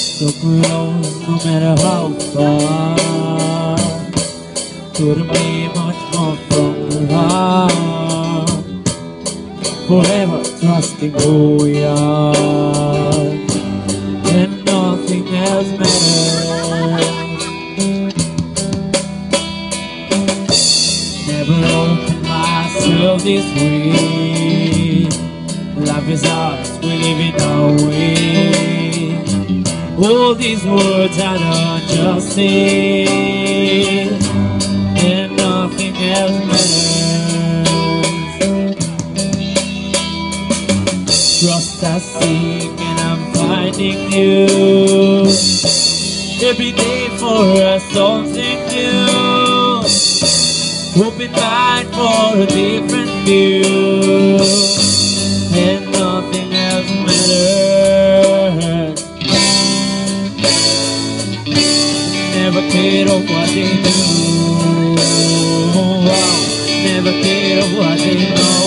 So close, no matter how far. Couldn't be much more from the heart. Forever trusting who we are, and nothing else matters. Never opened myself this way. Life is ours, we live it our way. All these words I don't just say, and nothing else matters. Trust I seek and I'm finding you. Every day for us something new. Open mind for a different view, and nothing else matters. Never cared of what they do. Never cared of what they know.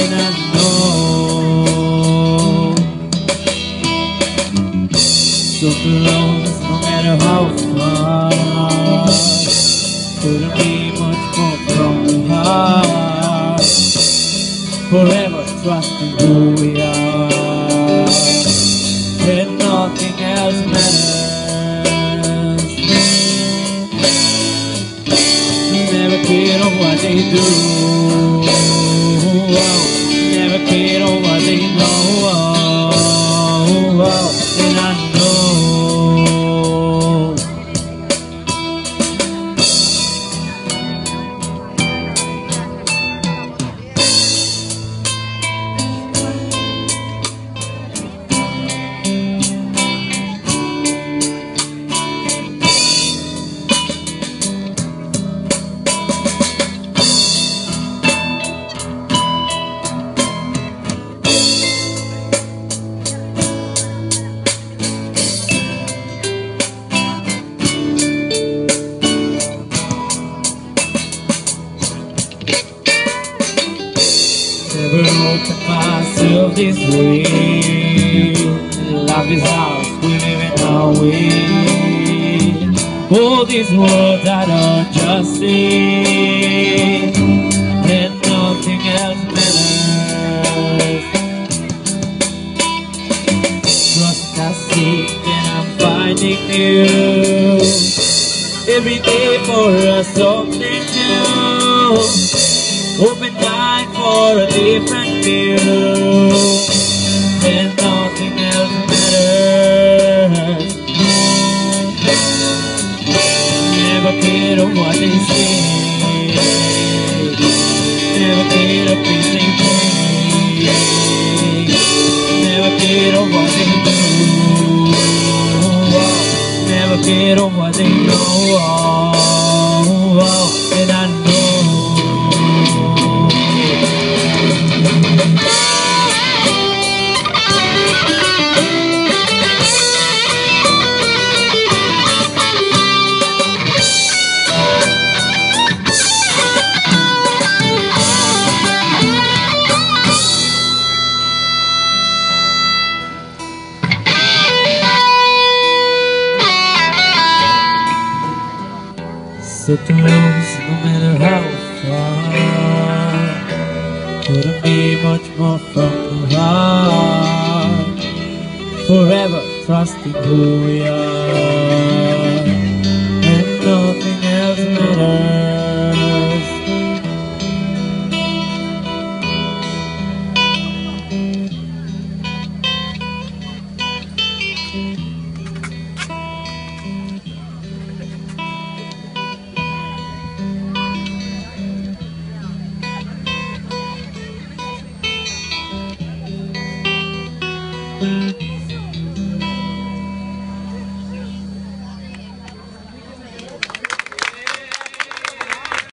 And I know so close, no matter how far. Couldn't be much more from the heart. Forever trusting who we are, and nothing else matters. Never cared of what they do. Never cared of what they know. And I know never opened myself this way. Life is ours, we live it our way. All these words I don't just say, and nothing else matters. Trust I seek and I'm finding you. Every day for us something new. Open mind for a different view, and nothing else matters. Never cared of what they say. Never cared of things they say. Never cared of what they do. Never cared of what they know. And I know so close, no matter how far. Couldn't be much more from the heart. Forever trusting who we are, and nothing else matters.